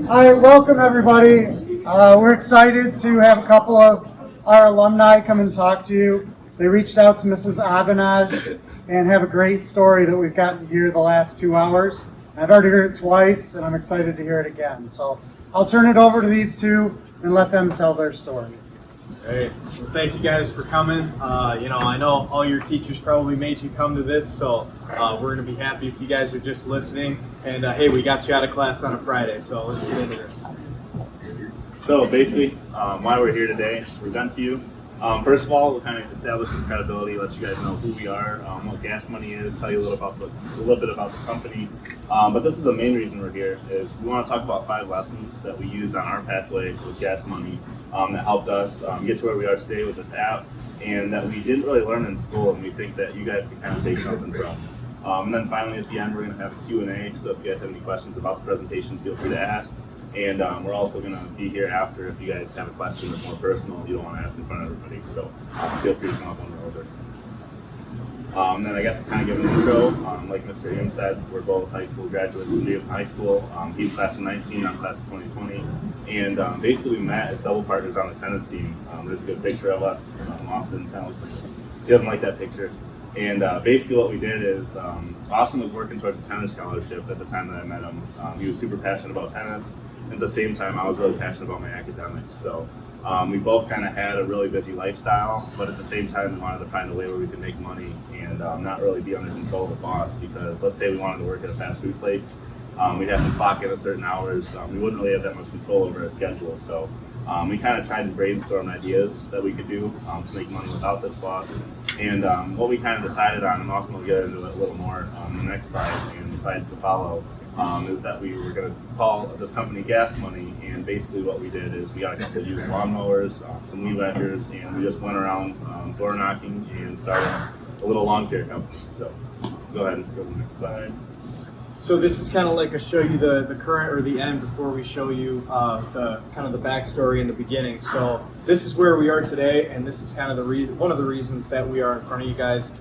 All right, welcome everybody. We're excited to have a couple of our alumni come and talk to you. They reached out to Mrs. Abenaj and have a great story that we've gotten to hear the last 2 hours. I've already heard it twice, and I'm excited to hear it again. So I'll turn it over to these two and let them tell their story. Hey, well, thank you guys for coming. I know all your teachers probably made you come to this, so we're going to be happy if you guys are just listening. And hey, we got you out of class on a Friday, so let's get into this. So basically, why we're here today to present to you. First of all, we'll kind of establish some credibility, let you guys know who we are, what Gas Money is, tell you a little bit about the company. But this is the main reason we're here, is we want to talk about 5 lessons that we used on our pathway with Gas Money that helped us get to where we are today with this app, and that we didn't really learn in school, and we think that you guys can kind of take something from. And then finally, at the end, we're going to have a Q&A, so if you guys have any questions about the presentation, feel free to ask. And we're also going to be here after if you guys have a question that's more personal, you don't want to ask in front of everybody. So feel free to come up when we're over. And then I guess to kind of give an intro, like Mr. Im said, we're both high school graduates from Davison High School. He's class of 19, I'm class of 2020. And basically we met as double partners on the tennis team. There's a good picture of us. Austin kind of looks like he doesn't like that picture. And basically what we did is Austin was working towards a tennis scholarship at the time that I met him. He was super passionate about tennis. At the same time, I was really passionate about my academics. So we both kind of had a really busy lifestyle, but at the same time, we wanted to find a way where we could make money and not really be under control of the boss. Because let's say we wanted to work at a fast food place, we'd have to clock in at certain hours. We wouldn't really have that much control over our schedule. So we kind of tried to brainstorm ideas that we could do to make money without this boss. And what we kind of decided on, and Austin will get into it a little more on the next slide, and the slides to follow, is that we were going to call this company Gas Money. And basically what we did is we got a couple of used lawnmowers, some weed whackers, and we just went around door knocking and started a little lawn care company. So go ahead and go to the next slide. So this is kind of like a show you the current or the end before we show you the kind of the backstory in the beginning. So this is where we are today, and this is kind of one of the reasons that we are in front of you guys.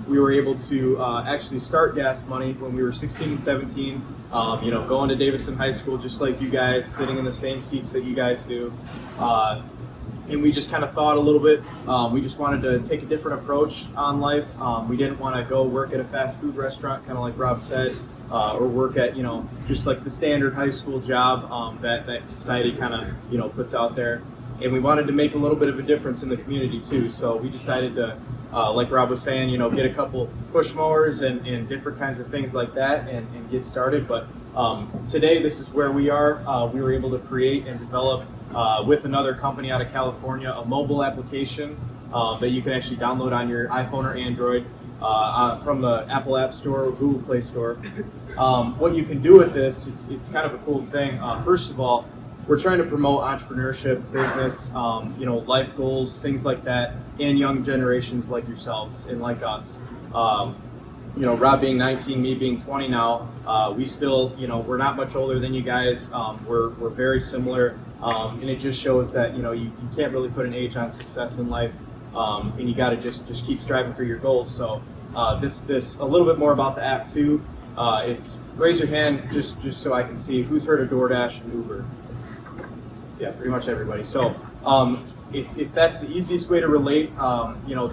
We were able to actually start Gas Money when we were 16 and 17, going to Davison High School just like you guys, sitting in the same seats that you guys do. And we just kind of thought a little bit, we just wanted to take a different approach on life. We didn't want to go work at a fast food restaurant, kind of like Rob said, or work at, just like the standard high school job that society kind of, puts out there. And we wanted to make a little bit of a difference in the community too. So we decided to, like Rob was saying, get a couple push mowers and different kinds of things like that and get started. But today, this is where we are. We were able to create and develop with another company out of California a mobile application that you can actually download on your iPhone or Android from the Apple App Store or Google Play Store. What you can do with this, it's kind of a cool thing. First of all, we're trying to promote entrepreneurship, business, life goals, things like that, and young generations like yourselves and like us. Rob being 19, me being 20 now, we still, we're not much older than you guys. We're very similar, and it just shows that, you can't really put an age on success in life, and you got to just keep striving for your goals. So this a little bit more about the app too. It's raise your hand just so I can see who's heard of DoorDash and Uber. Yeah, pretty much everybody. So if that's the easiest way to relate,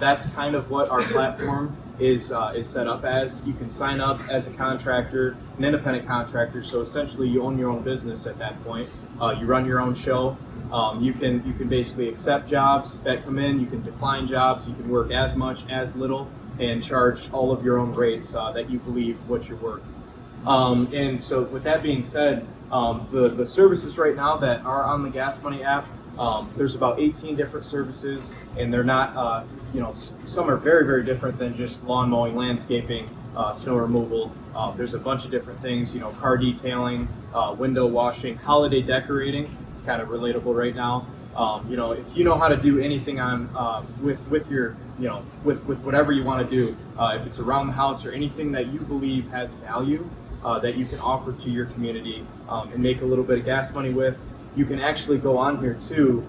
that's kind of what our platform is set up as. You can sign up as a contractor, an independent contractor. So essentially, you own your own business at that point. You run your own show. You can basically accept jobs that come in. You can decline jobs. You can work as much, as little, and charge all of your own rates that you believe what you're worth. And so, with that being said, the services right now that are on the Gas Money app, there's about 18 different services, and they're not, some are very, very different than just lawn mowing, landscaping, snow removal. There's a bunch of different things, car detailing, window washing, holiday decorating. It's kind of relatable right now. If you know how to do anything on with your, with whatever you want to do, if it's around the house or anything that you believe has value that you can offer to your community and make a little bit of gas money with, you can actually go on here too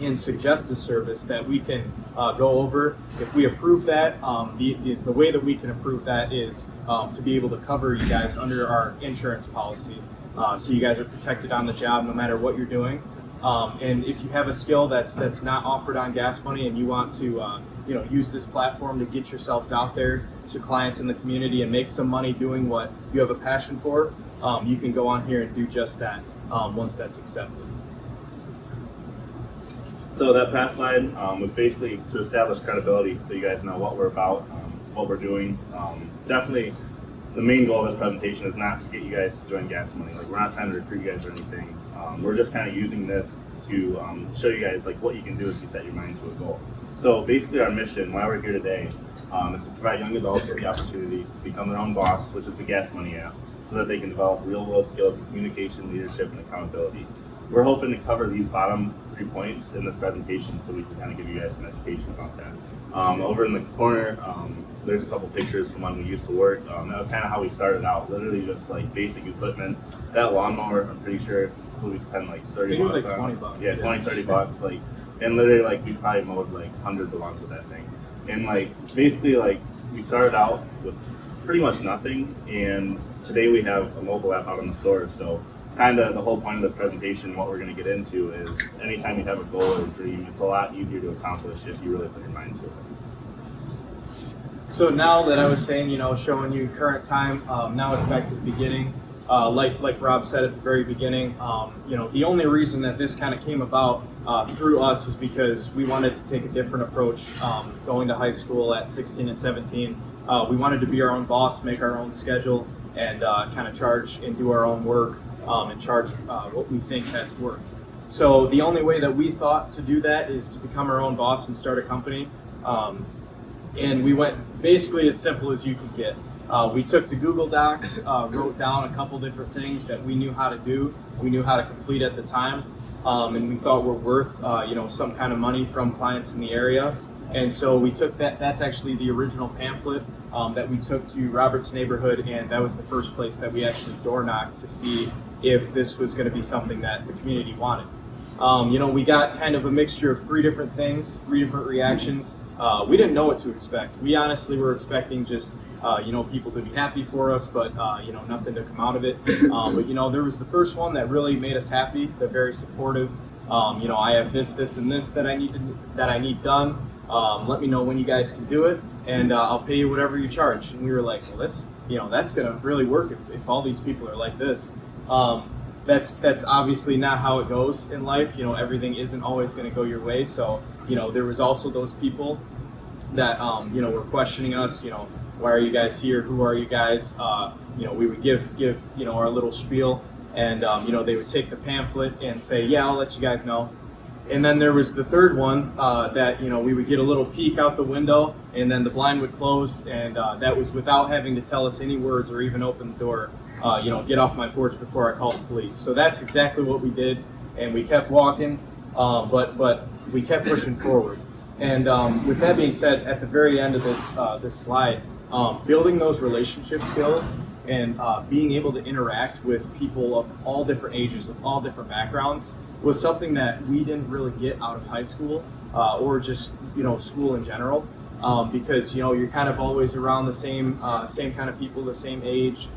and suggest a service that we can go over. If we approve that, the way that we can approve that is to be able to cover you guys under our insurance policy. so you guys are protected on the job no matter what you're doing. And if you have a skill that's not offered on Gas Money and you want to use this platform to get yourselves out there to clients in the community and make some money doing what you have a passion for, you can go on here and do just that once that's accepted. So that past slide was basically to establish credibility, so you guys know what we're about, what we're doing. Definitely, the main goal of this presentation is not to get you guys to join Gas Money. Like, we're not trying to recruit you guys or anything. We're just kind of using this to show you guys like what you can do if you set your mind to a goal. So basically, our mission, why we're here today, is to provide young adults with the opportunity to become their own boss, which is the Gas Money app, so that they can develop real-world skills in communication, leadership, and accountability. We're hoping to cover these bottom 3 points in this presentation so we can kind of give you guys some education about that. Over in the corner, there's a couple pictures from when we used to work. That was kind of how we started out, literally just like basic equipment. That lawnmower, I'm pretty sure, we spent like 30 bucks. I think it was like on. 20 bucks. Yeah, 20, 30 bucks. Like, and literally like we probably mowed like hundreds of lawns with that thing. And like basically like we started out with pretty much nothing, and today we have a mobile app out in the store. So kind of the whole point of this presentation, what we're going to get into is anytime you have a goal or a dream, it's a lot easier to accomplish if you really put your mind to it. So now that I was saying, showing you current time, now it's back to the beginning. Like Rob said at the very beginning, the only reason that this kind of came about through us is because we wanted to take a different approach going to high school at 16 and 17. We wanted to be our own boss, make our own schedule, and kind of charge and do our own work and charge what we think that's worth. So the only way that we thought to do that is to become our own boss and start a company. And we went basically as simple as you could get. We took to Google Docs, wrote down a couple different things that we knew how to do, we knew how to complete at the time, and we thought were worth some kind of money from clients in the area. And so we took that. That's actually the original pamphlet that we took to Robert's neighborhood, and that was the first place that we actually door knocked to see if this was going to be something that the community wanted. We got kind of a mixture of 3 different things, 3 different reactions. We didn't know what to expect. We honestly were expecting just people to be happy for us, but nothing to come out of it. But there was the first one that really made us happy. They're very supportive. I have this, and this that I need done. Let me know when you guys can do it, and I'll pay you whatever you charge. And we were like, well, that's going to really work if all these people are like this. That's obviously not how it goes in life. Everything isn't always going to go your way. So, there was also those people that, were questioning us, why are you guys here? Who are you guys? We would give our little spiel, and, they would take the pamphlet and say, yeah, I'll let you guys know. And then there was the third one that, we would get a little peek out the window, and then the blind would close, and that was without having to tell us any words or even open the door. Get off my porch before I call the police. So that's exactly what we did, and we kept walking, but we kept pushing forward. And with that being said, at the very end of this slide, building those relationship skills and being able to interact with people of all different ages, of all different backgrounds, was something that we didn't really get out of high school or just school in general, because you're kind of always around the same kind of people, the same age.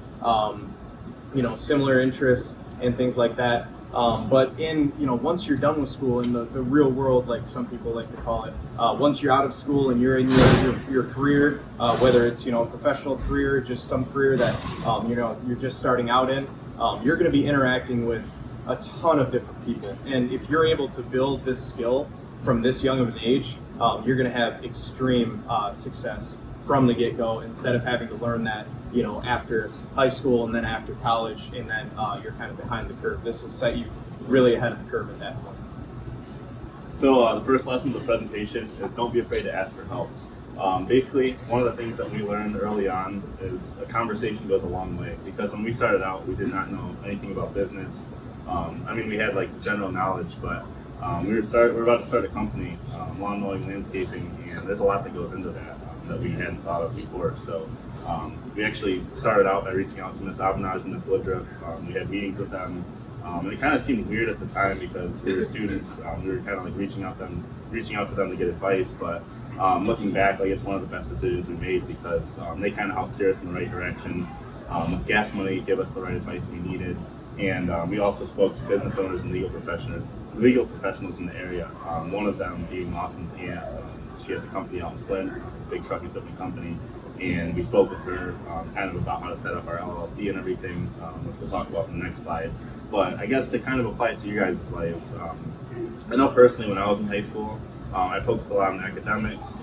Similar interests and things like that. But once you're done with school in the real world, like some people like to call it, once you're out of school and you're in your career, whether it's a professional career, just some career that you're just starting out in, you're going to be interacting with a ton of different people. And if you're able to build this skill from this young of an age, you're going to have extreme success from the get-go, instead of having to learn that after high school and then after college, and then you're kind of behind the curve. This will set you really ahead of the curve at that point. So the first lesson of the presentation is don't be afraid to ask for help. Basically, one of the things that we learned early on is a conversation goes a long way, because when we started out, we did not know anything about business. We had like general knowledge, but we're about to start a company, lawn mowing, landscaping, and there's a lot that goes into that that we hadn't thought of before. So we actually started out by reaching out to Miss Abenage and Miss Woodruff. We had meetings with them, and it kind of seemed weird at the time because we were students. We were kind of like reaching out to them to get advice. But looking back, like, it's one of the best decisions we made, because they kind of helped steer us in the right direction. With Gas Money, give us the right advice we needed, And we also spoke to business owners and legal professionals in the area. One of them being Lawson's aunt. She has a company out in Flint, big truck equipment company. And we spoke with her kind of about how to set up our LLC and everything, which we'll talk about in the next slide. But I guess to kind of apply it to your guys' lives, I know personally when I was in high school, I focused a lot on academics.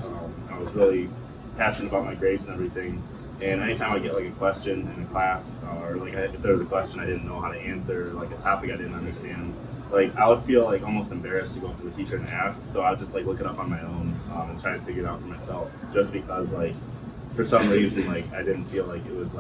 I was really passionate about my grades and everything. And anytime I get like a question in a class, or like if there was a question I didn't know how to answer, like a topic I didn't understand, like I would feel like almost embarrassed to go up to the teacher and ask. So I would just like look it up on my own and try to figure it out for myself. Just because like for some reason like I didn't feel like it was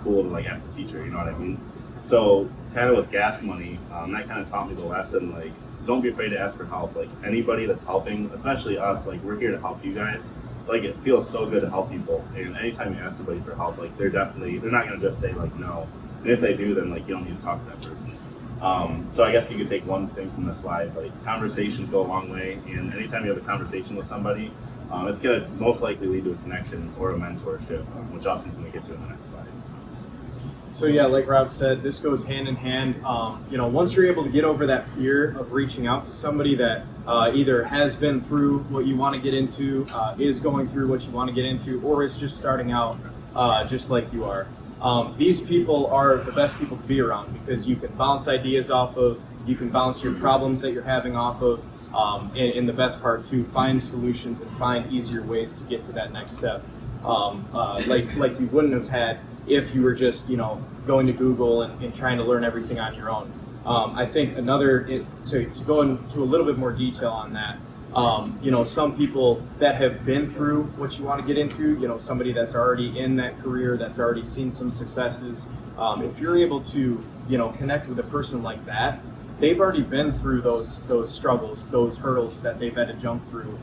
cool to like ask the teacher. You know what I mean? So kind of with Gas Money, that kind of taught me the lesson like don't be afraid to ask for help. Like anybody that's helping, especially us, like we're here to help you guys. Like it feels so good to help people, and anytime you ask somebody for help, like they're not gonna just say like no, and if they do, then like you don't need to talk to that person. So I guess you could take one thing from this slide, like conversations go a long way, and anytime you have a conversation with somebody, it's gonna most likely lead to a connection or a mentorship, which Austin's gonna get to in the next slide. So yeah, like Rob said, this goes hand in hand. Once you're able to get over that fear of reaching out to somebody that either has been through what you want to get into, is going through what you want to get into, or is just starting out just like you are. These people are the best people to be around because you can bounce ideas off of, you can bounce your problems that you're having off of, and the best part too, find solutions and find easier ways to get to that next step. Like you wouldn't have had if you were just, going to Google and trying to learn everything on your own. I think to go into a little bit more detail on that, some people that have been through what you want to get into, somebody that's already in that career, that's already seen some successes, if you're able to, connect with a person like that, they've already been through those struggles, those hurdles that they've had to jump through,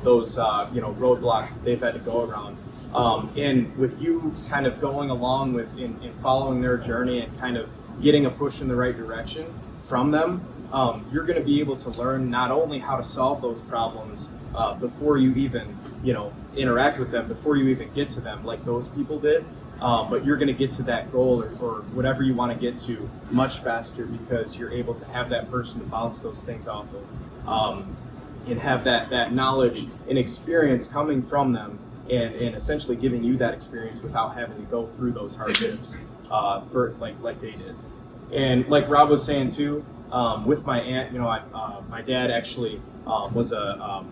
those roadblocks that they've had to go around. And with you kind of going along with in following their journey and kind of getting a push in the right direction from them, you're going to be able to learn not only how to solve those problems before you even, interact with them, before you even get to them like those people did, but you're going to get to that goal or whatever you want to get to much faster because you're able to have that person to bounce those things off of and have that knowledge and experience coming from them. And essentially giving you that experience without having to go through those hardships for like they did. And like Rob was saying too, with my aunt, my dad actually was a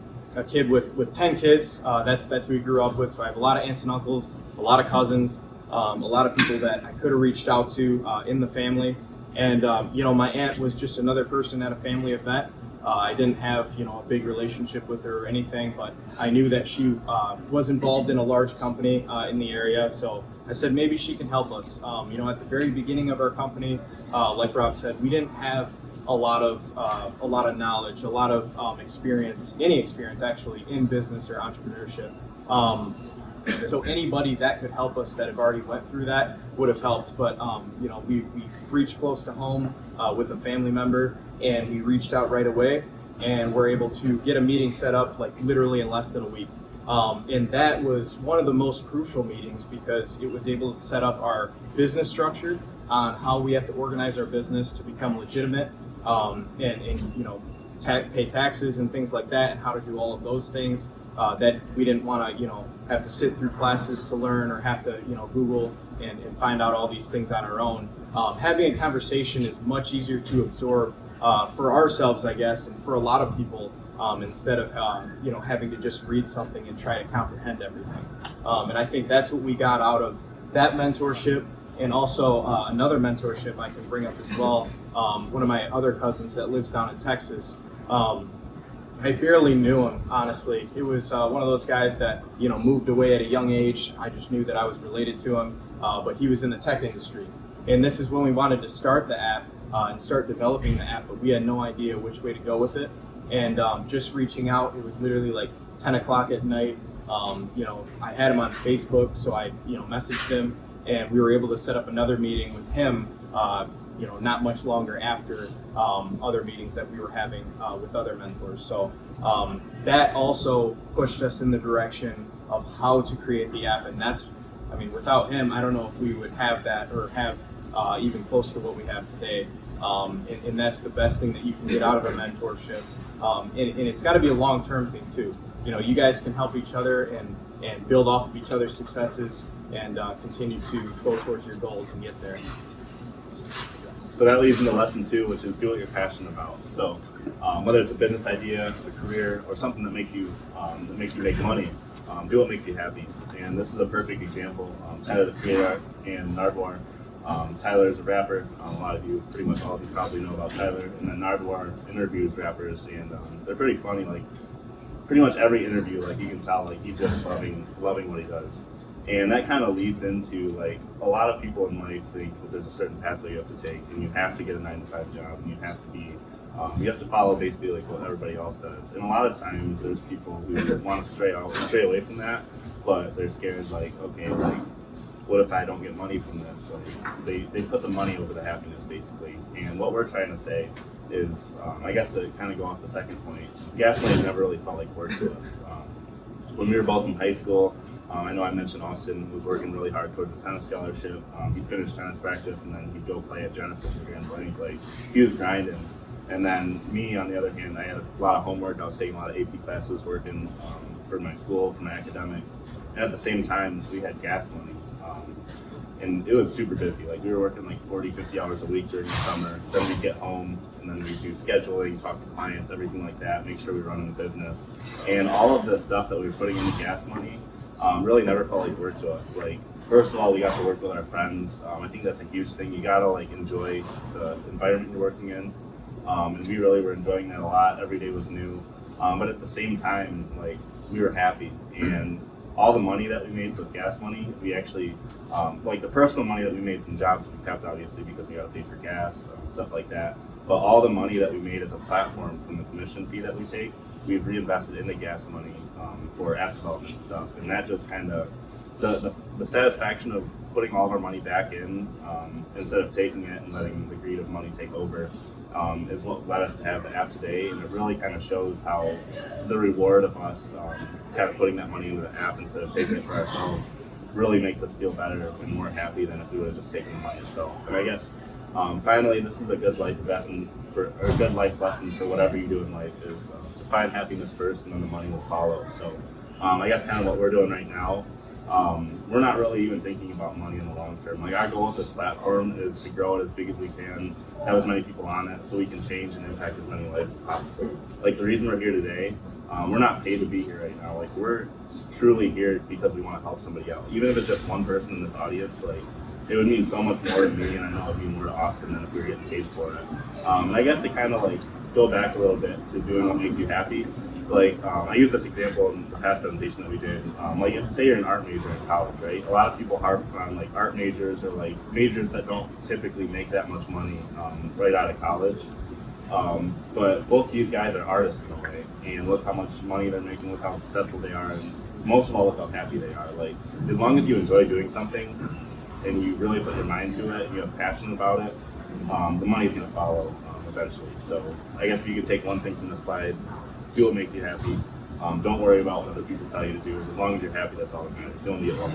kid with 10 kids. That's who he grew up with. So I have a lot of aunts and uncles, a lot of cousins, a lot of people that I could have reached out to in the family. And my aunt was just another person at a family event. I didn't have, a big relationship with her or anything, but I knew that she was involved in a large company in the area. So I said, maybe she can help us. At the very beginning of our company, like Rob said, we didn't have a lot of knowledge, a lot of experience, any experience actually in business or entrepreneurship. So anybody that could help us that have already went through that would have helped. But we reached close to home with a family member, and we reached out right away, and we're able to get a meeting set up like literally in less than a week. And that was one of the most crucial meetings because it was able to set up our business structure on how we have to organize our business to become legitimate, and pay taxes and things like that, and how to do all of those things. That we didn't want to, have to sit through classes to learn or have to, Google and find out all these things on our own. Having a conversation is much easier to absorb for ourselves, I guess, and for a lot of people, instead of, having to just read something and try to comprehend everything. And I think that's what we got out of that mentorship. And also another mentorship I can bring up as well. One of my other cousins that lives down in Texas, I barely knew him, honestly. It was one of those guys that, moved away at a young age. I just knew that I was related to him, but he was in the tech industry. And this is when we wanted to start the app and start developing the app, but we had no idea which way to go with it. And just reaching out, it was literally like 10 o'clock at night. I had him on Facebook, so I, messaged him, and we were able to set up another meeting with him not much longer after other meetings that we were having with other mentors. So that also pushed us in the direction of how to create the app. And without him, I don't know if we would have that or have even close to what we have today. And that's the best thing that you can get out of a mentorship. And it's got to be a long-term thing too. You guys can help each other and build off of each other's successes and continue to go towards your goals and get there. So that leads into lesson 2, which is do what you're passionate about. So whether it's a business idea, a career, or something that makes you make money, do what makes you happy. And this is a perfect example. Tyler, the creator, and Nardwar. Tyler is a rapper. A lot of you, pretty much all of you, probably know about Tyler. And then Nardwar interviews rappers, and they're pretty funny. Like pretty much every interview, like you can tell, like he's just loving what he does. And that kind of leads into like a lot of people in life think that there's a certain pathway you have to take, and you have to get a 9-to-5 job, and you have to follow basically like what everybody else does. And a lot of times there's people who want to stray away from that, but they're scared like, okay, like what if I don't get money from this? Like they put the money over the happiness basically. And what we're trying to say is, I guess to kind of go off the second point, gas money never really felt like work to us. When we were both in high school, I know I mentioned Austin was working really hard towards a tennis scholarship. He finished tennis practice and then he'd go play at Genesis or Grand Blanc. Like he was grinding. And then me, on the other hand, I had a lot of homework. I was taking a lot of AP classes, working for my school, for my academics. And at the same time, we had gas money. And it was super busy. Like we were working like 40, 50 hours a week during the summer. Then we'd get home and then we'd do scheduling, talk to clients, everything like that, make sure we were running the business. And all of the stuff that we were putting into gas money really never felt like work to us. Like, first of all, we got to work with our friends. I think that's a huge thing. You gotta like enjoy the environment you're working in. And we really were enjoying that a lot. Every day was new. But at the same time, like we were happy. And all the money that we made with gas money, we actually, like the personal money that we made from jobs, we kept obviously because we got to pay for gas, stuff like that. But all the money that we made as a platform from the commission fee that we take, we've reinvested into gas money for app development and stuff. And that just kind of, the satisfaction of putting all of our money back in instead of taking it and letting the greed of money take over is what led us to have the app today. And it really kind of shows how the reward of us kind of putting that money into the app instead of taking it for ourselves really makes us feel better and more happy than if we would have just taken the money itself. And I guess finally, this is a good life lesson for whatever you do in life, is to find happiness first and then the money will follow. So I guess kind of what we're doing right now, we're not really even thinking about money in the long term. Like our goal with this platform is to grow it as big as we can, have as many people on it so we can change and impact as many lives as possible. Like the reason we're here today, we're not paid to be here right now. Like we're truly here because we want to help somebody out. Even if it's just one person in this audience, like it would mean so much more to me, and I know it would mean more to Austin than if we were getting paid for it. And I guess to kind of like go back a little bit to doing what makes you happy. Like I use this example in the past presentation that we did. Like if say you're an art major in college, right? A lot of people harp on like art majors or like majors that don't typically make that much money right out of college. But both these guys are artists in a way, and look how much money they're making, look how successful they are, and most of all, look how happy they are. Like as long as you enjoy doing something and you really put your mind to it, and you have passion about it, the money's gonna follow eventually. So I guess if you could take one thing from this slide, do what makes you happy. Don't worry about what other people tell you to do. As long as you're happy, that's all that matters. You only get one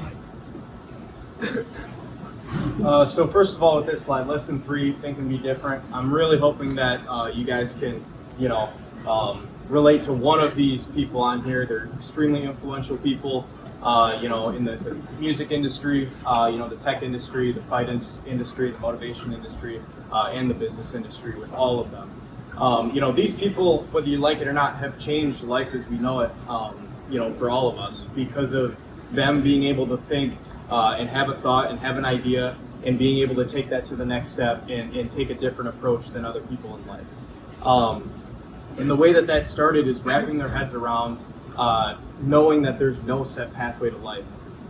life. So first of all, with this slide, lesson 3, think and be different. I'm really hoping that you guys can, relate to one of these people on here. They're extremely influential people, in the music industry, the tech industry, the fight industry, the motivation industry, and the business industry, with all of them. These people, whether you like it or not, have changed life as we know it, for all of us, because of them being able to think and have a thought and have an idea and being able to take that to the next step and take a different approach than other people in life. And the way that started is wrapping their heads around knowing that there's no set pathway to life.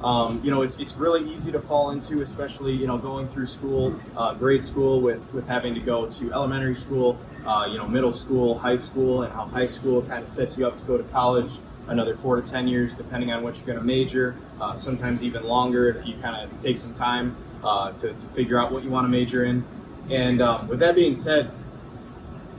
It's really easy to fall into, especially, going through school, grade school, with having to go to elementary school, middle school, high school, and how high school kind of sets you up to go to college another 4 to 10 years, depending on what you're going to major, sometimes even longer if you kind of take some time to figure out what you want to major in. And with that being said,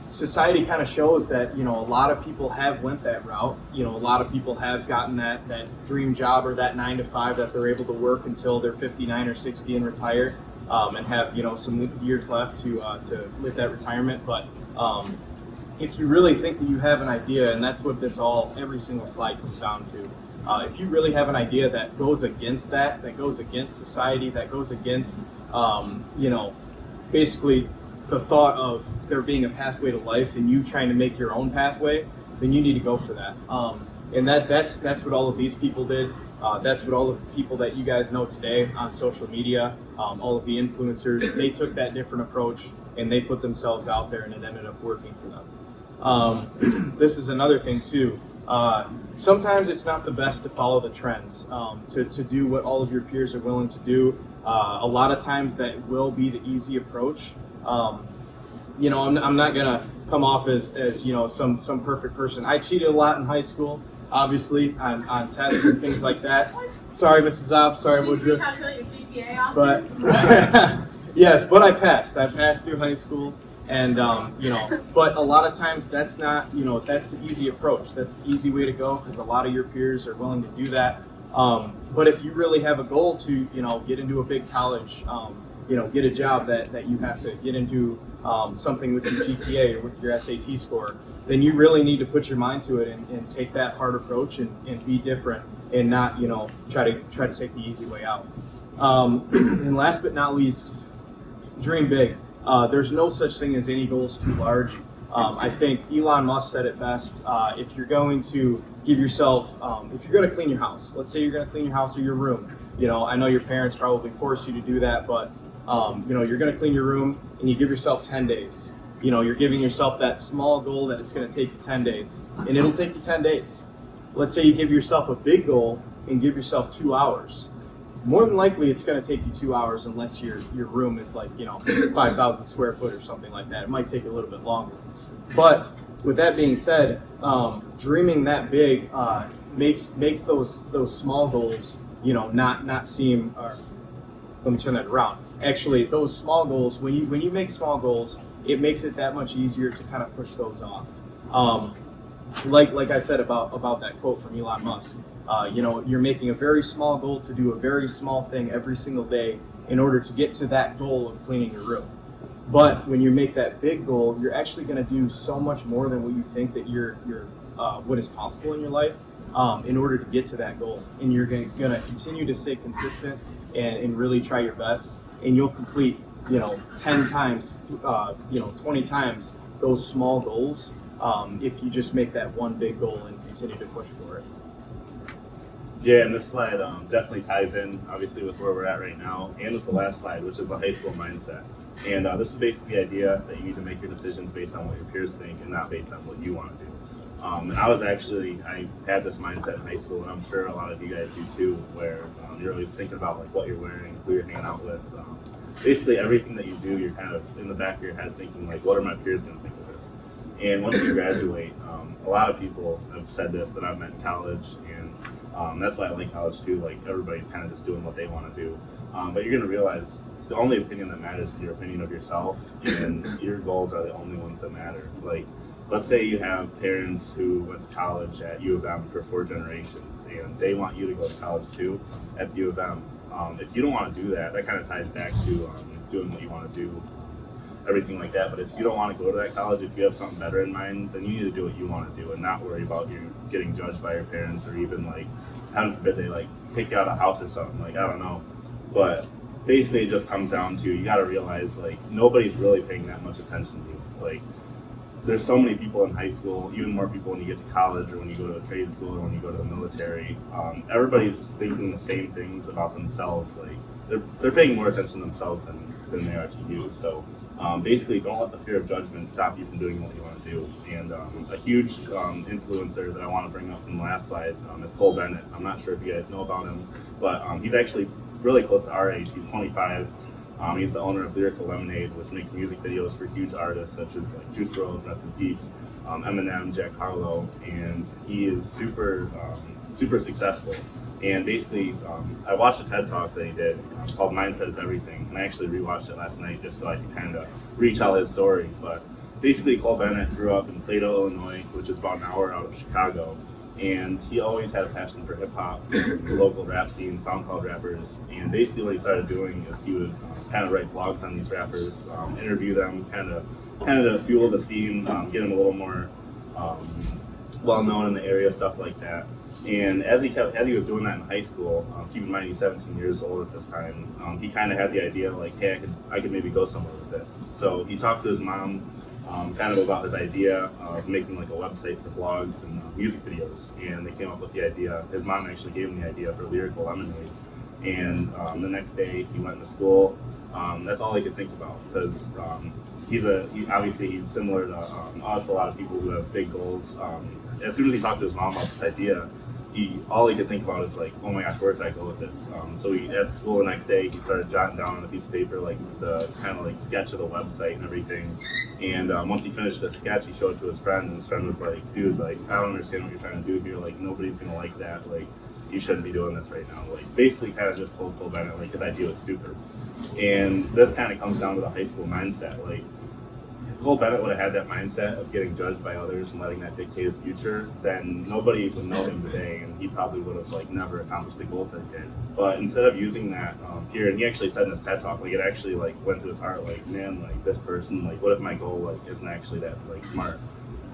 society kind of shows that, a lot of people have went that route. A lot of people have gotten that dream job or that 9 to 5 that they're able to work until they're 59 or 60 and retire. and have some years left to live that retirement. But if you really think that you have an idea, and that's what every single slide comes down to. If you really have an idea that goes against that goes against society, that goes against, basically the thought of there being a pathway to life and you trying to make your own pathway, then you need to go for that. And that's what all of these people did. That's what all of the people that you guys know today on social media, all of the influencers, they took that different approach and they put themselves out there, and it ended up working for them. This is another thing too. Sometimes it's not the best to follow the trends, to do what all of your peers are willing to do. A lot of times that will be the easy approach. I'm not gonna come off as some perfect person. I cheated a lot in high school, obviously on tests and things like that. Sorry, Mrs. Opp. Sorry, Woodruff. But yes, but I passed. I passed through high school. And, but a lot of times that's not, that's the easy approach. That's the easy way to go because a lot of your peers are willing to do that. But if you really have a goal to, get into a big college, get a job that you have to get into something with your GPA or with your SAT score, then you really need to put your mind to it and take that hard approach and be different and not, try to take the easy way out. And last but not least, dream big. There's no such thing as any goals too large. I think Elon Musk said it best. If you're going to give yourself, if you're going to clean your house, let's say you're going to clean your house or your room. I know your parents probably force you to do that, but you're going to clean your room and you give yourself 10 days. You're giving yourself that small goal that it's going to take you 10 days, and it'll take you 10 days. Let's say you give yourself a big goal and give yourself 2 hours. More than likely, it's going to take you 2 hours unless your room is like 5,000 square foot or something like that. It might take a little bit longer. But with that being said, dreaming that big makes those small goals not seem. Let me turn that around. Actually, those small goals, when you make small goals, it makes it that much easier to kind of push those off. Like I said about that quote from Elon Musk. You're making a very small goal to do a very small thing every single day in order to get to that goal of cleaning your room. But when you make that big goal, you're actually going to do so much more than what you think that you're what is possible in your life in order to get to that goal. And you're going to continue to stay consistent and really try your best. And you'll complete 10 times, 20 times those small goals if you just make that one big goal and continue to push for it. Yeah, and this slide definitely ties in, obviously, with where we're at right now, and with the last slide, which is the high school mindset. And this is basically the idea that you need to make your decisions based on what your peers think and not based on what you want to do. And I had this mindset in high school, and I'm sure a lot of you guys do too, where you're always thinking about like what you're wearing, who you're hanging out with. Basically, everything that you do, you're kind of in the back of your head thinking like, what are my peers going to think of this? And once you graduate, a lot of people have said this that I've met in college, and that's why I like college too. Like everybody's kind of just doing what they want to do, but you're going to realize the only opinion that matters is your opinion of yourself, and your goals are the only ones that matter. Like, let's say you have parents who went to college at U of M for 4 generations, and they want you to go to college too at the U of M. If you don't want to do that, that kind of ties back to doing what you want to do, everything like that. But if you don't want to go to that college, if you have something better in mind, then you need to do what you want to do and not worry about you getting judged by your parents, or even like, heaven forbid, they like kick you out of the house or something. Like, I don't know. But basically it just comes down to, you got to realize like nobody's really paying that much attention to you. Like, there's so many people in high school, even more people when you get to college or when you go to a trade school or when you go to the military. Everybody's thinking the same things about themselves. Like, they're paying more attention to themselves than they are to you. So basically, don't let the fear of judgment stop you from doing what you want to do. And a huge influencer that I want to bring up from the last slide is Cole Bennett. I'm not sure if you guys know about him, but he's actually really close to our age. He's 25. He's the owner of Lyrical Lemonade, which makes music videos for huge artists such as like Juice WRLD, rest in peace, Eminem, Jack Harlow, and he is super successful. And basically, I watched a TED Talk that he did called Mindset is Everything, and I actually rewatched it last night just so I could kind of retell his story. But basically, Cole Bennett grew up in Plato, Illinois, which is about an hour out of Chicago. And he always had a passion for hip hop, the local rap scene, SoundCloud rappers. And basically what he started doing is he would kind of write blogs on these rappers, interview them, kind of to fuel the scene, get them a little more well known in the area, stuff like that. And as he was doing that in high school, keep in mind he's 17 years old at this time, he kind of had the idea like, hey, I could maybe go somewhere with this. So he talked to his mom kind of about his idea of making like a website for blogs and music videos, and they came up with the idea. His mom actually gave him the idea for Lyrical Lemonade, and the next day he went to school. That's all he could think about, because he's similar to us, a lot of people who have big goals. As soon as he talked to his mom about this idea, all he could think about is like, oh my gosh, where did I go with this? So at school the next day, he started jotting down on a piece of paper like the kind of like sketch of the website and everything. And once he finished the sketch, he showed it to his friend, and his friend was like, dude, like, I don't understand what you're trying to do here. Like, nobody's gonna like that. Like, you shouldn't be doing this right now. Like, basically kind of just told Cole Bennett like his idea was stupid. And this kind of comes down to the high school mindset. Like, if Cole Bennett would have had that mindset of getting judged by others and letting that dictate his future, then nobody would know him today, and he probably would have like never accomplished the goals that he did. But instead of using that here, and he actually said in his TED talk, like it actually like went to his heart, like, man, like this person, like what if my goal like isn't actually that like smart?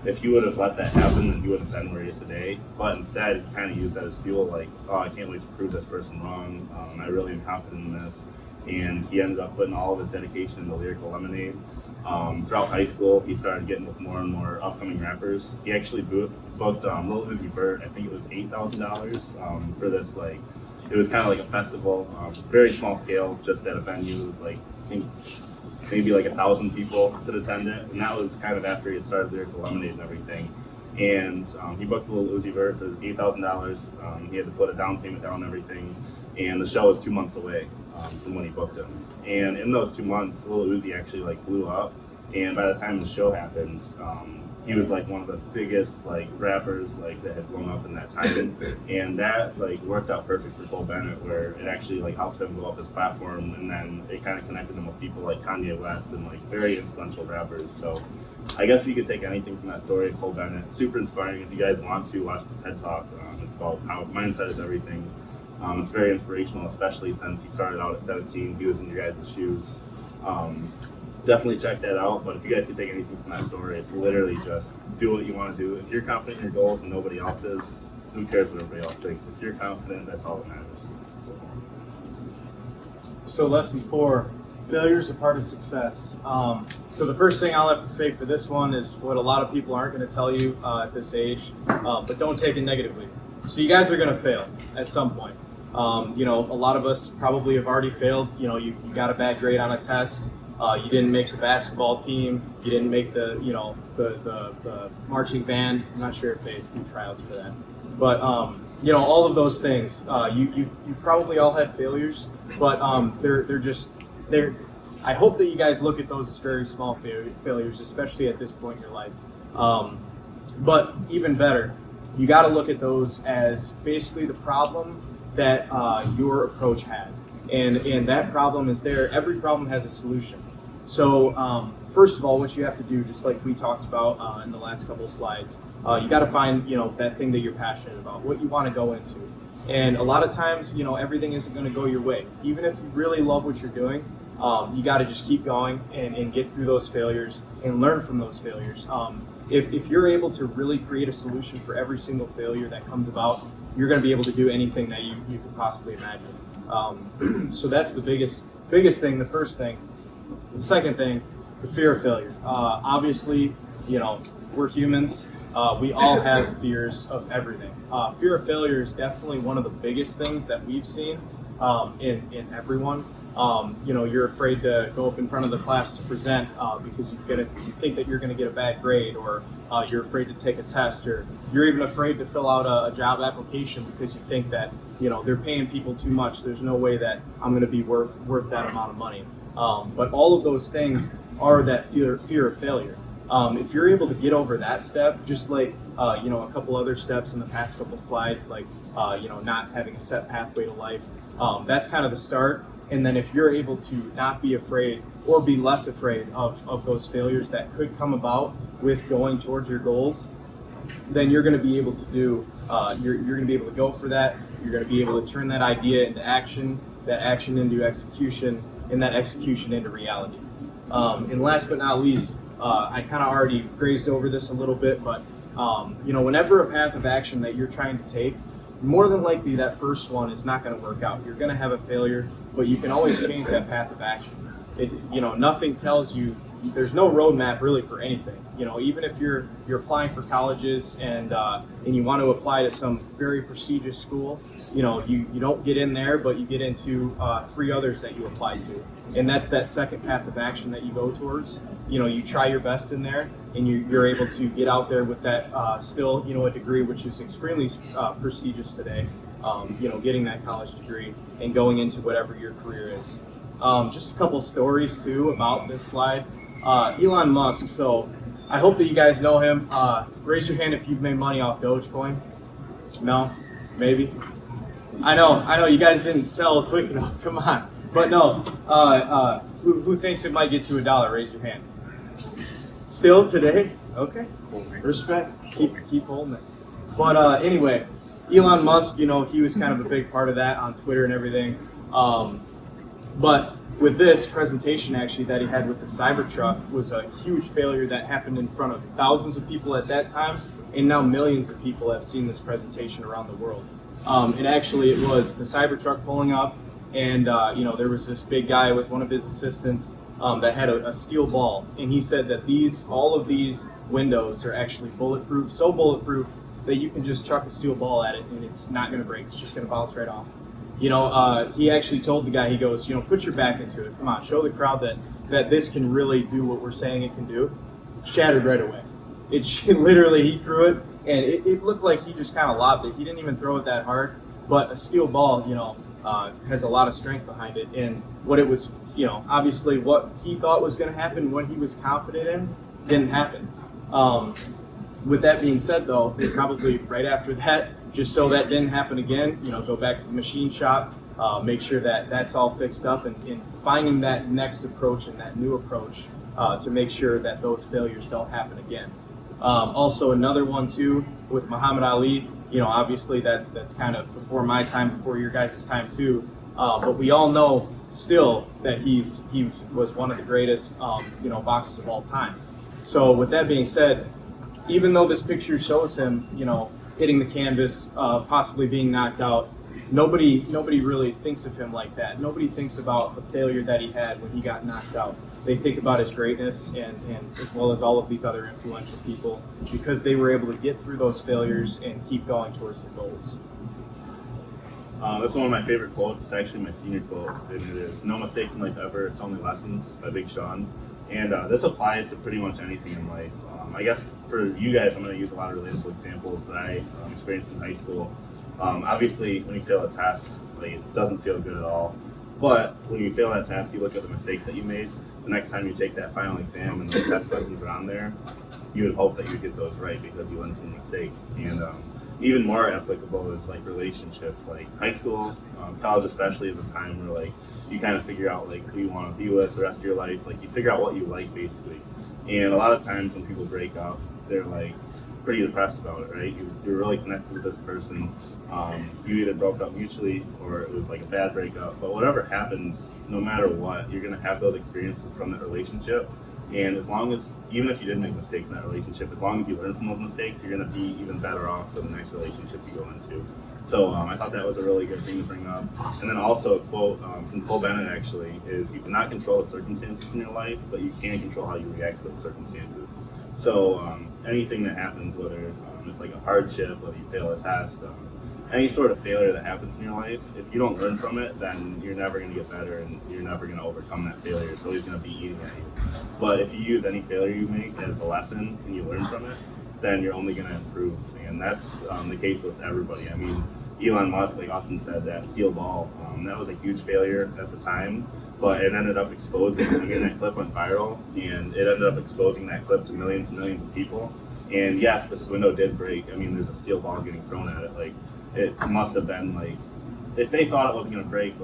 If he would have let that happen, then he would have been where he is today. But instead, he kind of used that as fuel, like, oh, I can't wait to prove this person wrong. I really am confident in this. And he ended up putting all of his dedication into Lyrical Lemonade. Throughout high school, he started getting with more and more upcoming rappers. He actually booked Lil Uzi Vert. I think it was $8,000 for this. Like, it was kind of like a festival, very small scale, just at a venue. It was like, I think maybe like 1,000 people could attend it, and that was kind of after he had started Lyrical Lemonade and everything. And he booked Lil Uzi Vert for $8,000. He had to put a down payment down and everything, and the show was 2 months away from when he booked him. And in those 2 months, Lil Uzi actually like blew up, and by the time the show happened, he was like one of the biggest like rappers like that had blown up in that time, and that like worked out perfect for Cole Bennett, where it actually like helped him go up his platform, and then it kind of connected him with people like Kanye West and like very influential rappers. So I guess if you could take anything from that story of Cole Bennett, super inspiring. If you guys want to watch the TED Talk, it's called How Mindset is Everything. It's very inspirational, especially since he started out at 17. He was in your guys' shoes. Definitely check that out. But if you guys could take anything from that story, it's literally just do what you want to do. If you're confident in your goals and nobody else is, who cares what everybody else thinks? If you're confident, that's all that matters. So lesson 4, failure is a part of success. So the first thing I'll have to say for this one is what a lot of people aren't going to tell you at this age, but don't take it negatively. So you guys are going to fail at some point. You know, a lot of us probably have already failed. You know, you got a bad grade on a test. You didn't make the basketball team. You didn't make the marching band. I'm not sure if they do tryouts for that. But you know, all of those things. You've probably all had failures, but they're. I hope that you guys look at those as very small failures, especially at this point in your life. But even better, you got to look at those as basically the problem that your approach had, and that problem is there. Every problem has a solution. So first of all, what you have to do, just like we talked about in the last couple of slides, you got to find that thing that you're passionate about, what you want to go into. And a lot of times, everything isn't going to go your way. Even if you really love what you're doing, you got to just keep going and get through those failures and learn from those failures. If you're able to really create a solution for every single failure that comes about, you're going to be able to do anything that you could possibly imagine. So that's the biggest thing, the first thing. The second thing, the fear of failure. Obviously, we're humans. We all have fears of everything. Fear of failure is definitely one of the biggest things that we've seen in everyone. You're afraid to go up in front of the class to present because you think that you're going to get a bad grade, or you're afraid to take a test, or you're even afraid to fill out a job application because you think that they're paying people too much. There's no way that I'm going to be worth that amount of money. But all of those things are that fear of failure. If you're able to get over that step, just like a couple other steps in the past couple slides, like not having a set pathway to life, that's kind of the start. And then if you're able to not be afraid or be less afraid of those failures that could come about with going towards your goals, then you're going to be able to do, you're going to be able to go for that. You're going to be able to turn that idea into action, that action into execution, and that execution into reality. And last but not least, I kind of already grazed over this a little bit, but whenever a path of action that you're trying to take, more than likely that first one is not going to work out. You're going to have a failure, but you can always change that path of action. Nothing tells you, there's no roadmap really for anything. Even if you're applying for colleges and you want to apply to some very prestigious school, you don't get in there, but you get into 3 others that you apply to, and that's that second path of action that you go towards. You try your best in there, and you're able to get out there with that still a degree which is extremely prestigious today. Getting that college degree and going into whatever your career is. Just a couple stories too about this slide. Elon Musk. So I hope that you guys know him. Raise your hand if you've made money off Dogecoin. No? Maybe? I know you guys didn't sell quick enough. Come on. But no. Who thinks it might get to $1? Raise your hand. Still today? Okay. Respect. Keep holding it. But anyway, Elon Musk, he was kind of a big part of that on Twitter and everything. But with this presentation actually that he had with the Cybertruck was a huge failure that happened in front of thousands of people at that time, and now millions of people have seen this presentation around the world. And actually it was the Cybertruck pulling up, and there was this big guy, it was one of his assistants, that had a steel ball, and he said that all of these windows are actually bulletproof, so bulletproof that you can just chuck a steel ball at it and it's not going to break, it's just going to bounce right off. He actually told the guy, he goes, put your back into it. Come on, show the crowd that this can really do what we're saying it can do. Shattered right away. Literally, he threw it, and it looked like he just kind of lobbed it. He didn't even throw it that hard, but a steel ball, has a lot of strength behind it. And what it was, obviously what he thought was going to happen, what he was confident in, didn't happen. With that being said, though, probably right after that, just so that didn't happen again, go back to the machine shop, make sure that that's all fixed up, and finding that next approach and that new approach to make sure that those failures don't happen again. Also, another one too with Muhammad Ali. Obviously that's kind of before my time, before your guys' time too. But we all know still that he was one of the greatest boxers of all time. So with that being said, even though this picture shows him, hitting the canvas, possibly being knocked out, nobody really thinks of him like that. Nobody thinks about the failure that he had when he got knocked out. They think about his greatness and as well as all of these other influential people, because they were able to get through those failures and keep going towards their goals. That's one of my favorite quotes. It's actually my senior quote. And it is, "No mistakes in life ever, it's only lessons," by Big Sean. And this applies to pretty much anything in life. I guess for you guys, I'm going to use a lot of relatable examples that I experienced in high school. Obviously, when you fail a test, it doesn't feel good at all. But when you fail that test, you look at the mistakes that you made. The next time you take that final exam and the test questions are on there, you would hope that you would get those right because you learned from mistakes. And even more applicable is relationships, high school, college especially, is a time where you kind of figure out who you want to be with the rest of your life. You figure out what you like basically. And a lot of times when people break up, they're pretty depressed about it, right? You're really connected with this person. You either broke up mutually or it was a bad breakup. But whatever happens, no matter what, you're gonna have those experiences from that relationship. And as long as, even if you didn't make mistakes in that relationship, as long as you learn from those mistakes, you're going to be even better off for the next relationship you go into. So I thought that was a really good thing to bring up. And then also a quote from Cole Bennett actually is, "You cannot control the circumstances in your life, but you can control how you react to those circumstances." So anything that happens, whether it's a hardship, whether you fail a test, any sort of failure that happens in your life, if you don't learn from it, then you're never going to get better and you're never going to overcome that failure. It's always going to be eating at you. But if you use any failure you make as a lesson and you learn from it, then you're only going to improve. And that's the case with everybody. I mean, Elon Musk, like Austin said, that steel ball, that was a huge failure at the time, but it ended up exposing, that clip went viral, and it ended up exposing that clip to millions and millions of people. And yes, this window did break. I mean, there's a steel ball getting thrown at it. It must have been if they thought it wasn't going to break,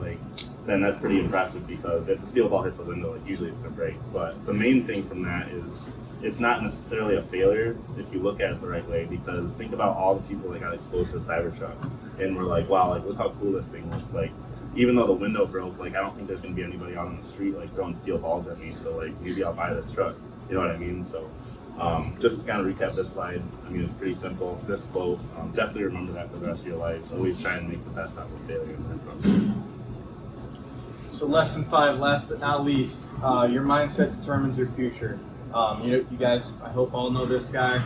then that's pretty impressive, because if a steel ball hits a window, usually it's going to break. But the main thing from that is it's not necessarily a failure if you look at it the right way, because think about all the people that got exposed to the Cybertruck and were like, wow, like look how cool this thing looks. Like, even though the window broke, like I don't think there's gonna be anybody out on the street like throwing steel balls at me, so like maybe I'll buy this truck. You know what I mean? So just to kind of recap this slide, I mean, it's pretty simple. This quote, definitely remember that for the rest of your life. So always try and make the best out of failure and learn from it. So lesson 5, last but not least, your mindset determines your future. You guys, I hope all know this guy,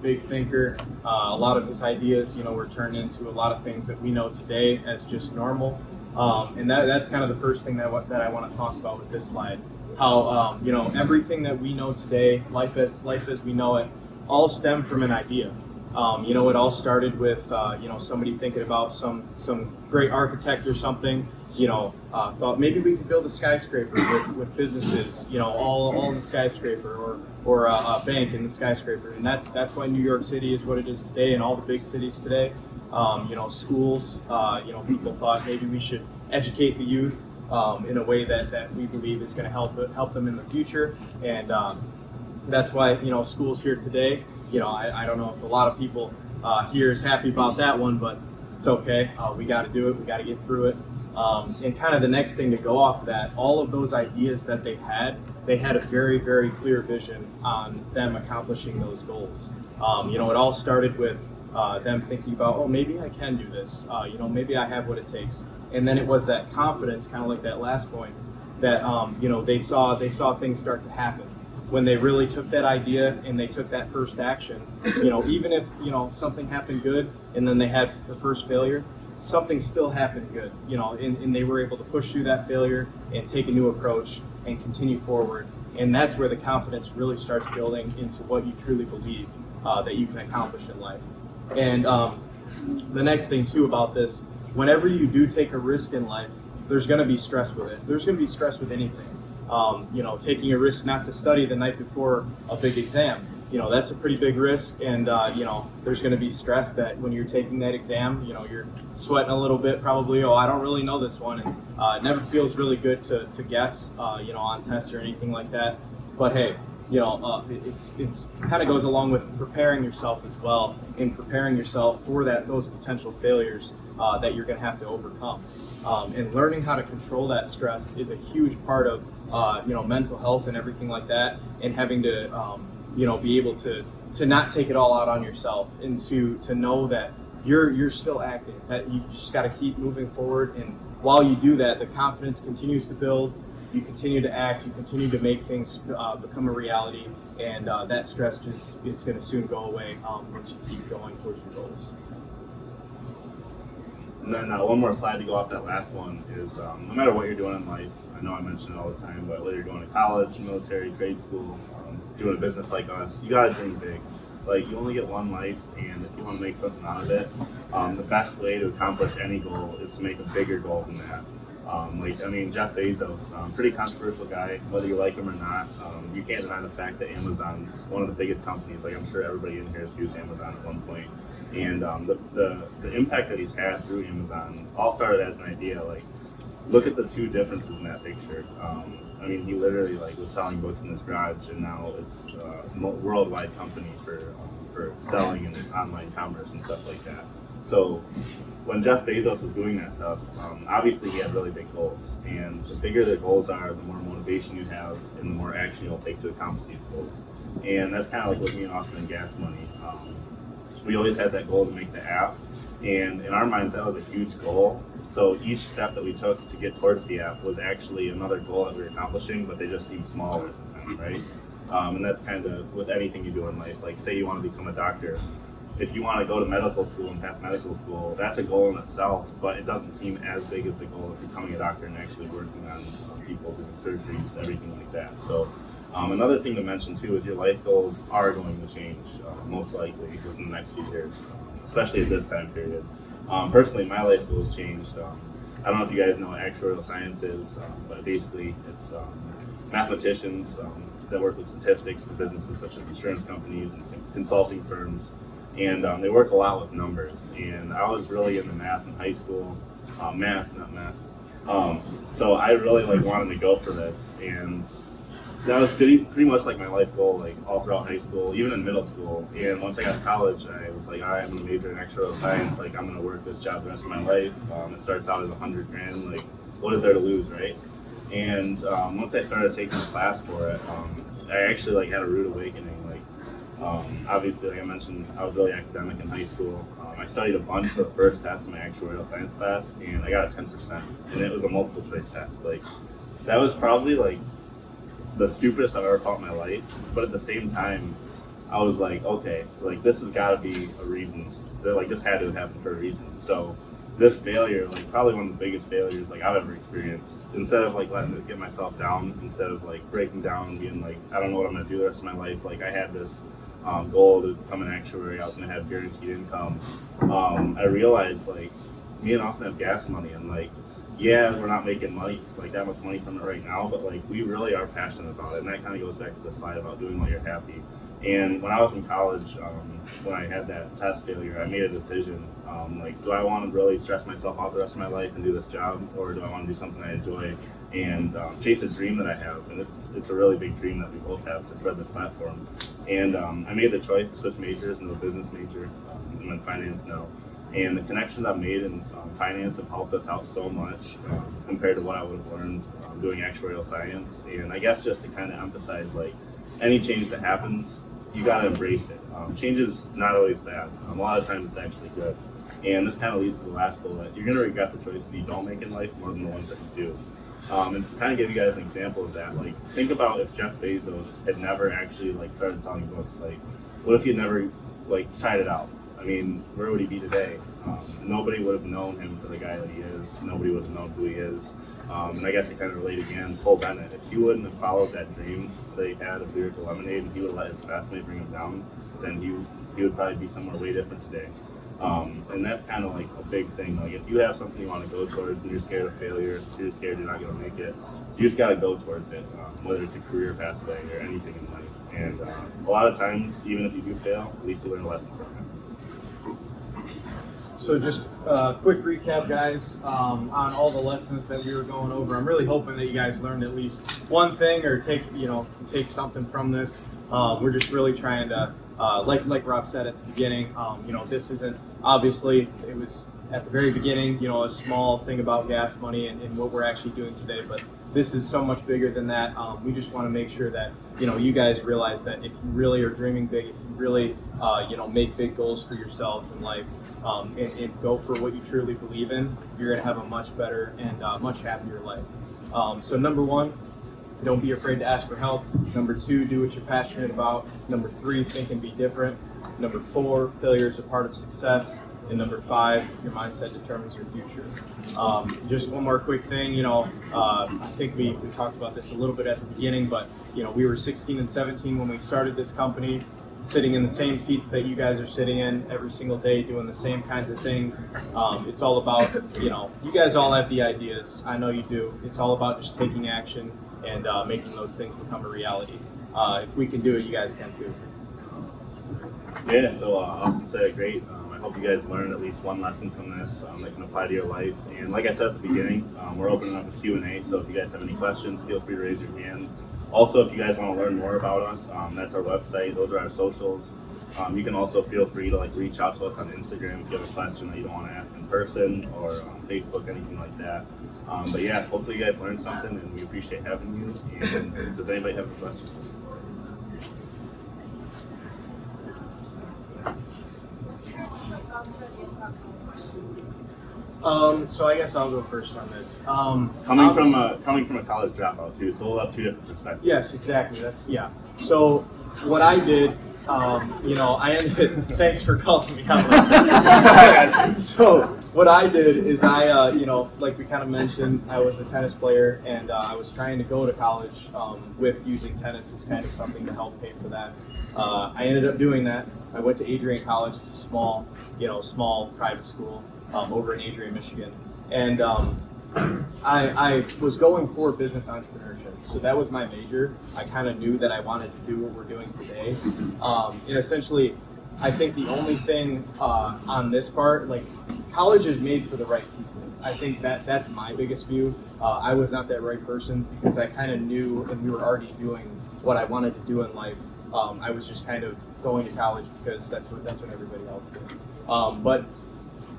big thinker. A lot of his ideas, were turned into a lot of things that we know today as just normal. And that's kind of the first thing that I want to talk about with this slide. How everything that we know today, life as we know it, all stemmed from an idea. It all started with somebody thinking about some great architect or something. Thought maybe we could build a skyscraper with businesses, all in the skyscraper, or a bank in the skyscraper. And that's why New York City is what it is today, and all the big cities today. Schools, people thought maybe we should educate the youth in a way that we believe is going to help them in the future. And that's why, schools here today, I don't know if a lot of people here is happy about that one, but it's okay. We got to do it. We got to get through it. And kind of the next thing to go off of that, all of those ideas that they had a very, very clear vision on them accomplishing those goals. It all started with them thinking about, oh, maybe I can do this. Maybe I have what it takes. And then it was that confidence, kind of like that last point, that they saw things start to happen when they really took that idea and they took that first action. Even if something happened good and then they had the first failure, something still happened good. And they were able to push through that failure and take a new approach and continue forward. And that's where the confidence really starts building into what you truly believe that you can accomplish in life. And the next thing too about this, whenever you do take a risk in life, there's going to be stress with it. There's going to be stress with anything. Taking a risk not to study the night before a big exam, that's a pretty big risk. And, there's going to be stress that when you're taking that exam, you're sweating a little bit probably. Oh, I don't really know this one. And it never feels really good to guess, on tests or anything like that. But hey, it's kind of goes along with preparing yourself as well, and preparing yourself for those potential failures that you're going to have to overcome. And learning how to control that stress is a huge part of mental health and everything like that, and having to be able to not take it all out on yourself, and to know that you're still acting, that you just got to keep moving forward. And while you do that, the confidence continues to build. You continue to act, you continue to make things become a reality, and that stress just is going to soon go away once you keep going towards your goals. And then one more slide to go off that last one is no matter what you're doing in life, I know I mention it all the time, but whether you're going to college, military, trade school, doing a business like us, you got to dream big. Like, you only get one life, and if you want to make something out of it, the best way to accomplish any goal is to make a bigger goal than that. Jeff Bezos, pretty controversial guy, whether you like him or not. You can't deny the fact that Amazon's one of the biggest companies. Like, I'm sure everybody in here has used Amazon at one point. And the impact that he's had through Amazon all started as an idea. Like, look at the two differences in that picture. He literally was selling books in his garage, and now it's a worldwide company for selling and online commerce and stuff like that. So when Jeff Bezos was doing that stuff, obviously he had really big goals. And the bigger the goals are, the more motivation you have and the more action you'll take to accomplish these goals. And that's kind of like with me and Austin and Gas Money. We always had that goal to make the app. And in our minds, that was a huge goal. So each step that we took to get towards the app was actually another goal that we were accomplishing, but they just seemed smaller at the time, right? And that's kind of with anything you do in life. Like, say you want to become a doctor. If you want to go to medical school and pass medical school, that's a goal in itself, but it doesn't seem as big as the goal of becoming a doctor and actually working on people, doing surgeries, everything like that. So another thing to mention too is your life goals are going to change, most likely within the next few years, especially at this time period. Personally, my life goals changed. I don't know if you guys know what actuarial science is, but basically it's mathematicians that work with statistics for businesses such as insurance companies and consulting firms. And they work a lot with numbers. And I was really into math in high school, math, not math. So I really wanted to go for this. And that was pretty much like my life goal, like all throughout high school, even in middle school. And once I got to college, I was like, all right, I'm gonna major in actuarial science. Like, I'm gonna work this job the rest of my life. It starts out at $100,000. Like, what is there to lose, right? And once I started taking the class for it, I actually like had a rude awakening. Obviously, like I mentioned, I was really academic in high school. I studied a bunch for the first test in my actuarial science class, and I got a 10%, and it was a multiple choice test. Like, that was probably like the stupidest I've ever felt in my life. But at the same time, I was like, okay, like this has got to be a reason. Like, this had to have happened for a reason. So this failure, like probably one of the biggest failures like I've ever experienced. Instead of like letting it get myself down, instead of like breaking down and being like, I don't know what I'm gonna do the rest of my life. Like, I had this goal to become an actuary. I was gonna have guaranteed income. I realized like me and Austin have gas money, and like, yeah, we're not making money, like that much money from it right now, but like we really are passionate about it. And that kind of goes back to the slide about doing while you're happy. And when I was in college, when I had that test failure, I made a decision. Like, do I want to really stress myself out the rest of my life and do this job, or do I want to do something I enjoy and chase a dream that I have? And it's a really big dream that we both have to spread this platform. And I made the choice to switch majors into a business major. I'm in finance now. And the connections I've made in finance have helped us out so much compared to what I would have learned doing actuarial science. And I guess just to kind of emphasize, like, any change that happens, you got to embrace it. Change is not always bad. A lot of times it's actually good. And this kind of leads to the last bullet. You're going to regret the choices you don't make in life more than the ones that you do. And to kind of give you guys an example of that, like, think about if Jeff Bezos had never actually like started selling books. Like, what if he had never like tried it out? I mean, where would he be today? Nobody would have known him for the guy that he is. Nobody would have known who he is. And I guess I kind of relate again, Cole Bennett. If he wouldn't have followed that dream that he had of Lyrical Lemonade, and he would have let his classmate bring him down, then he would probably be somewhere way different today. And that's kind of like a big thing. Like, if you have something you want to go towards and you're scared of failure, you're scared you're not going to make it, you just got to go towards it, whether it's a career pathway or anything in life. And a lot of times, even if you do fail, at least you learn a lesson from it. So just a quick recap, guys, on all the lessons that we were going over. I'm really hoping that you guys learned at least one thing or take something from this. We're just really trying to, like Rob said at the beginning, this isn't, obviously, it was at the very beginning, a small thing about Gas Money and what we're actually doing today, but this is so much bigger than that. We just want to make sure that, you guys realize that if you really are dreaming big, if you really, make big goals for yourselves in life, and go for what you truly believe in, you're going to have a much better and much happier life. So number one, don't be afraid to ask for help. Number two, do what you're passionate about. Number three, think and be different. Number four, failure is a part of success. And number five, your mindset determines your future. Just one more quick thing, I think we talked about this a little bit at the beginning, but we were 16 and 17 when we started this company, sitting in the same seats that you guys are sitting in every single day, doing the same kinds of things. It's all about, you guys all have the ideas. I know you do. It's all about just taking action and making those things become a reality. If we can do it, you guys can too. Yeah, so Austin said it great. I hope you guys learned at least one lesson from this that can apply to your life. And like I said at the beginning, we're opening up a Q&A, so if you guys have any questions, feel free to raise your hand. Also, if you guys want to learn more about us, that's our website. Those are our socials. You can also feel free to reach out to us on Instagram if you have a question that you don't want to ask in person, or on Facebook, anything like that. But yeah, hopefully you guys learned something, and we appreciate having you. And does anybody have any questions? So I guess I'll go first on this. Coming from a college dropout too, so we'll have two different perspectives. Yes, exactly. So what I did, I ended. Thanks for calling me out. So what I did is like we kind of mentioned, I was a tennis player, and I was trying to go to college with using tennis as kind of something to help pay for that. I ended up doing that. I went to Adrian College. It's a small private school over in Adrian, Michigan, and I was going for business entrepreneurship. So that was my major. I kind of knew that I wanted to do what we're doing today. And essentially, I think the only thing on this part, college is made for the right people. I think that's my biggest view. I was not that right person because I kind of knew, and we were already doing what I wanted to do in life. I was just kind of going to college because that's what everybody else did. But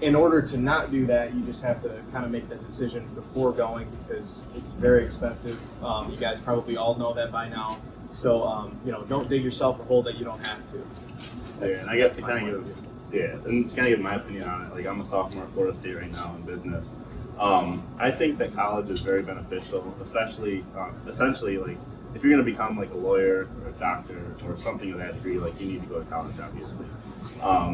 in order to not do that, you just have to kind of make that decision before going, because it's very expensive. You guys probably all know that by now. So, don't dig yourself a hole that you don't have to. Yeah, and I guess to kind of give my opinion on it, like I'm a sophomore at Florida State right now in business. I think that college is very beneficial, especially, essentially, like if you're going to become like a lawyer or a doctor or something of that degree, like you need to go to college, obviously.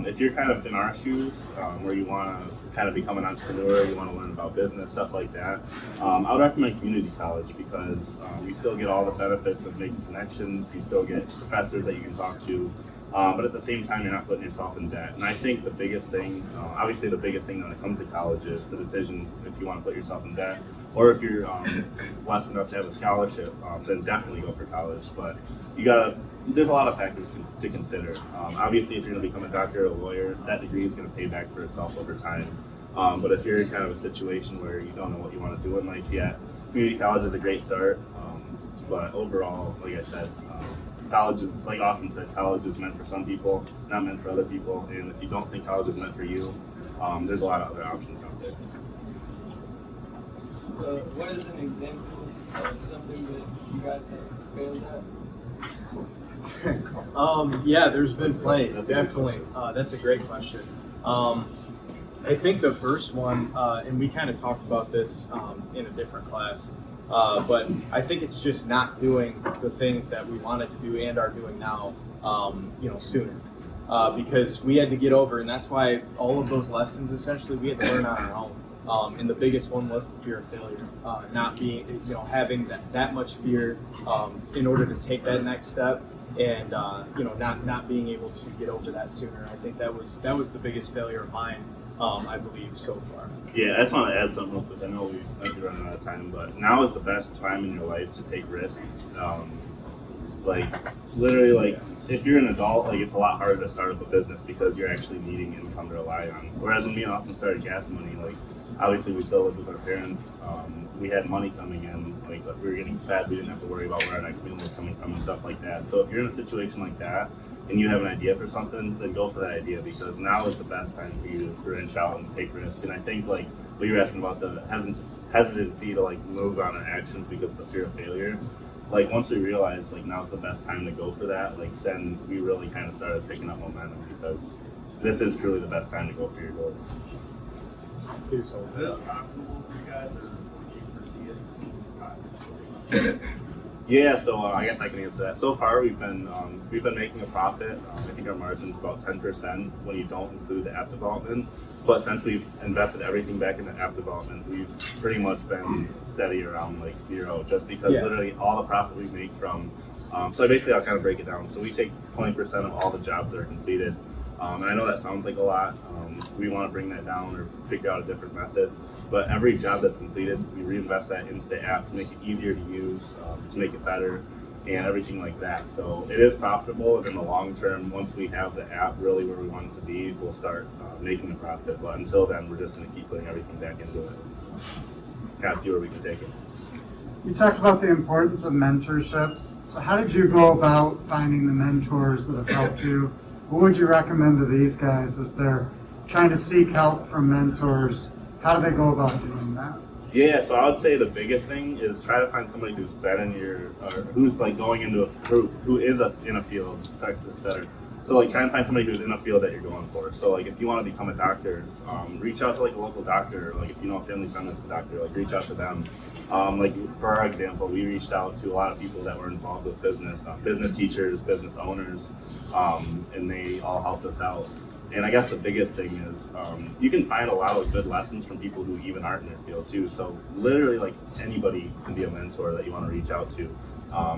If you're kind of in our shoes, where you want to kind of become an entrepreneur, you want to learn about business, stuff like that, I would recommend community college, because you still get all the benefits of making connections, you still get professors that you can talk to, but at the same time, you're not putting yourself in debt. And I think the biggest thing, obviously the biggest thing when it comes to college is the decision if you want to put yourself in debt, or if you're blessed enough to have a scholarship, then definitely go for college. But there's a lot of factors to consider. Obviously, if you're going to become a doctor or a lawyer, that degree is going to pay back for itself over time. But if you're in kind of a situation where you don't know what you want to do in life yet, community college is a great start. But overall, like I said, college is, like Austin said, college is meant for some people, not meant for other people. And if you don't think college is meant for you, there's a lot of other options out there. What is an example of something that you guys have failed at? Yeah, there's been plenty, That's a good definitely. question. That's a great question. I think the first one, and we kind of talked about this in a different class, but I think it's just not doing the things that we wanted to do and are doing now, sooner. Because we had to get over, and that's why all of those lessons, essentially, we had to learn on our own. And the biggest one was the fear of failure, not being, having that much fear in order to take that next step, and not being able to get over that sooner. I think that was the biggest failure of mine, I believe, so far. Yeah, I just want to add something real quick. I know we might be running out of time, but now is the best time in your life to take risks. Literally, if you're an adult, it's a lot harder to start up a business because you're actually needing income to rely on. Whereas when me and Austin started Gas Money, obviously we still lived with our parents. We had money coming in, we were getting fed. We didn't have to worry about where our next meal was coming from and stuff like that. So if you're in a situation like that and you have an idea for something, then go for that idea, because now is the best time for you to branch out and take risks. And I think what you were asking about, the hesitancy to move on our actions because of the fear of failure. Once we realized now's the best time to go for that, then we really kind of started picking up momentum, because this is truly the best time to go for your goals. Is this profitable for you guys, or do you foresee it? Yeah, so I guess I can answer that. So far, we've been making a profit. I think our margin's about 10% when you don't include the app development. But since we've invested everything back into app development, we've pretty much been steady around zero, just because literally all the profit we make from. So basically, I'll kind of break it down. So we take 20% of all the jobs that are completed. And I know that sounds like a lot. We want to bring that down or figure out a different method. But every job that's completed, we reinvest that into the app to make it easier to use, to make it better, and everything like that. So it is profitable, and in the long term, once we have the app really where we want it to be, we'll start making a profit. But until then, we're just going to keep putting everything back into it. Kind of see where we can take it. You talked about the importance of mentorships. So how did you go about finding the mentors that have helped you? What would you recommend to these guys as they're trying to seek help from mentors? How do they go about doing that? Yeah, so I would say the biggest thing is try to find somebody who's been in who's going into who is in a field. Sorry for this stutter. So try and find somebody who's in a field that you're going for. So if you want to become a doctor, reach out to a local doctor. If you know a family friend that's a doctor, reach out to them. For our example, we reached out to a lot of people that were involved with business, business teachers, business owners, and they all helped us out. And I guess the biggest thing is you can find a lot of good lessons from people who even aren't in their field too. So literally anybody can be a mentor that you want to reach out to,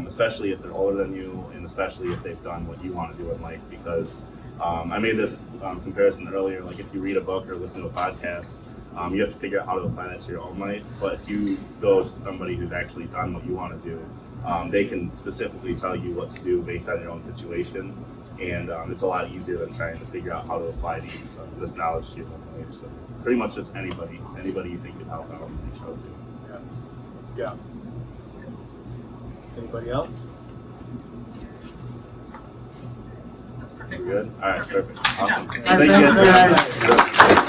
especially if they're older than you, and especially if they've done what you want to do in life. Because I made this comparison earlier, if you read a book or listen to a podcast, you have to figure out how to apply that to your own life. But if you go to somebody who's actually done what you want to do, they can specifically tell you what to do based on your own situation. And it's a lot easier than trying to figure out how to apply this knowledge to your own life. So pretty much just anybody you think could help out, reach out to. Yeah. Anybody else? We're good? All right, perfect. Awesome. All right, Thank you thanks, guys. guys.